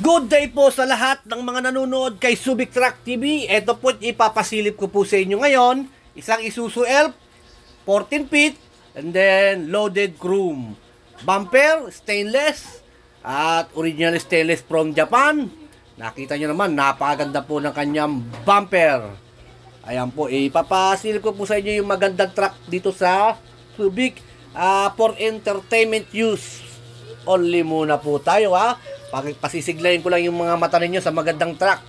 Good day po sa lahat ng mga nanonood kay Subic Truck TV. Ito po ipapasilip ko po sa inyo ngayon. Isang Isuzu Elf, 14 feet, and then loaded chrome. Bumper, stainless, at original stainless from Japan. Nakita nyo naman, napakaganda po ng kanyang bumper. Ayan po, ipapasilip ko po sa inyo yung magandang truck dito sa Subic for entertainment use. Only muna po tayo Pasisiglayin ko lang yung mga mata ninyo sa magandang truck.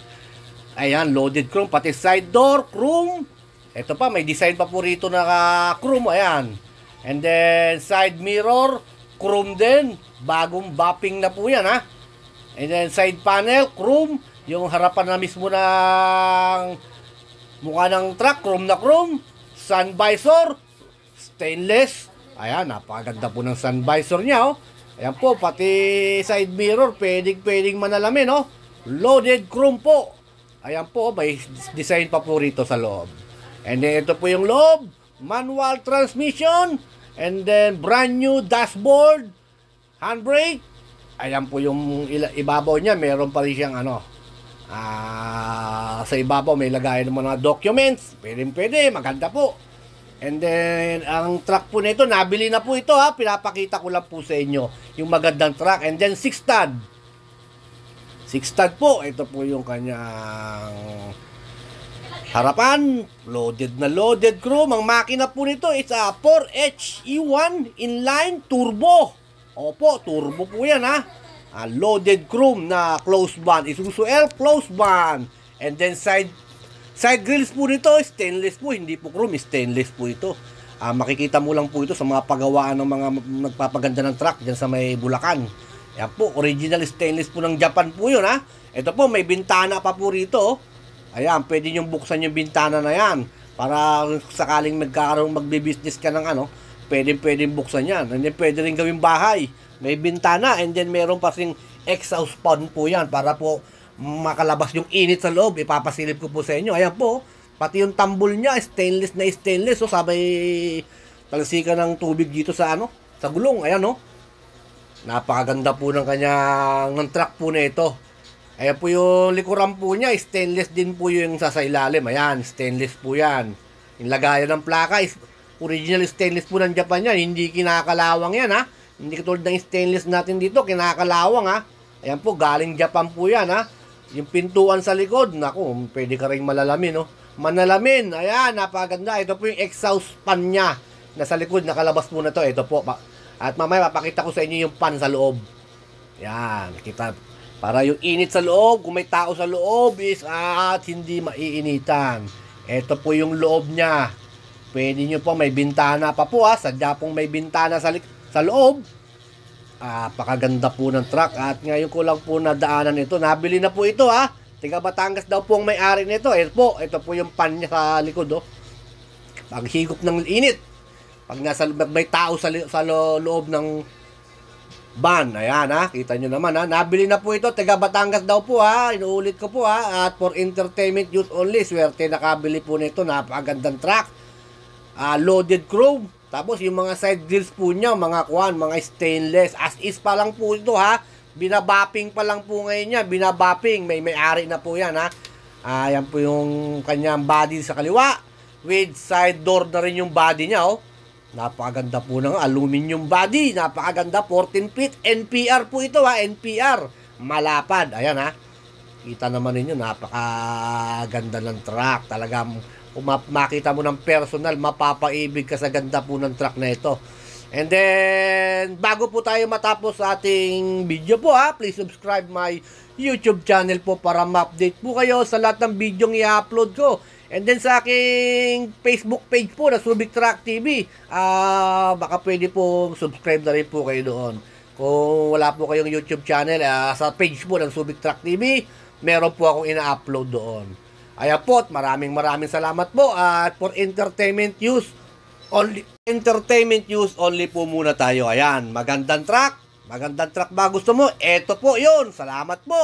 Ayan, loaded chrome, pati side door, chrome. Ito pa, may design pa po rito na chrome, ayan. And then, side mirror, chrome din. Bagong bopping na po yan, And then, side panel, chrome. Yung harapan na mismo ng mukha ng truck, chrome na chrome. Sun visor, stainless. Ayan, napakaganda po ng sun visor niya, Ayan po, pati side mirror, pwedeng manalamin, Loaded chrome po. Ayan po, may design pa po rito sa loob. And then, ito po yung loob. Manual transmission. And then, brand new dashboard. Handbrake. Ayan po yung ibabaw niya. Meron pa rin siyang sa ibabaw, may lagayan ng mga documents. Pwede, maganda po. And then, ang truck po nito, nabili na po ito Pinapakita ko lang po sa inyo yung magandang truck. And then, 6 stud. 6 stud po. Ito po yung kanyang harapan. Loaded na loaded chrome. Ang makina po nito is 4HE1 inline turbo. Opo, turbo po yan loaded chrome na closed band. Isuzu Elf closed band. And then, Side grills po nito, stainless po, hindi po chrome, stainless po ito. Makikita mo lang po ito sa mga pagawaan ng mga nagpapaganda ng truck dyan sa may Bulacan. Yan po, original stainless po ng Japan po yun Ito po, may bintana pa po rito. Ayan, pwede nyo buksan yung bintana na yan. Para sakaling magbe-business ka ng pwedeng buksan yan. And then pwede rin gawing bahay. May bintana, and then meron pa sing exhaust fan po yan para po makalabas yung init sa loob. Ipapasilip ko po sa inyo. Ayan po, pati yung tambol niya stainless na stainless. Sabay talsikan ng tubig dito sa sa gulong. Ayan napakaganda po ng kanyang truck po na ito. Ayan po yung likuran po niya, stainless din po yung sa ilalim. Ayan, stainless po yan. Yung lagayan ng plaka is original stainless po ng Japan yan. Hindi kinakalawang yan Hindi katulad ng stainless natin dito, kinakalawang Ayan po, galing Japan po yan Yung pintuan sa likod, naku, pwede ka rin malalamin, Manalamin, ayan, napaganda. Ito po yung exhaust fan niya. Nasa likod, nakalabas po na to. Ito po. At mamaya, papakita ko sa inyo yung fan sa loob. Yan, kita. Para yung init sa loob, kung may tao sa loob, at hindi maiinitan. Ito po yung loob niya. Pwede nyo po, may bintana pa po, Sadya pong may bintana sa loob. Pakaganda po ng truck. At ngayon ko lang po nadaanan ito. Nabili na po ito Tiga Batangas daw po ang may-ari nito. Ito po yung pan niya sa likod Paghigop ng init. Pag may tao sa loob ng van. Ayan kita nyo naman Nabili na po ito. Tiga Batangas daw po Inuulit ko po At for entertainment use only. Swerte nakabili po nito. Napakagandang truck. Loaded chrome. Tapos yung mga side grills po niya, mga stainless. As is pa lang po ito Binabapping pa lang po ngayon niya. Binabapping. May-ari na po yan Ayan po yung kanyang body sa kaliwa. With side door na rin yung body niya Napakaganda po ng aluminum body. Napakaganda. 14 feet. NPR po ito NPR. Malapad. Ayan Kita naman ninyo. Napakaganda ng truck. Talagang kung makita mo ng personal, mapapaibig ka sa ganda po ng truck na ito. And then, bago po tayo matapos sa ating video po please subscribe my YouTube channel po para ma-update po kayo sa lahat ng video i-upload ko. And then sa aking Facebook page po na Subic Truck TV, baka pwede po subscribe na rin po kayo doon. Kung wala po kayong YouTube channel, sa page po ng Subic Truck TV, meron po akong ina-upload doon. Ayan po, maraming salamat po at for entertainment use only po muna tayo. Ayan, magandang truck ba gusto mo? Eto po yun. Salamat po.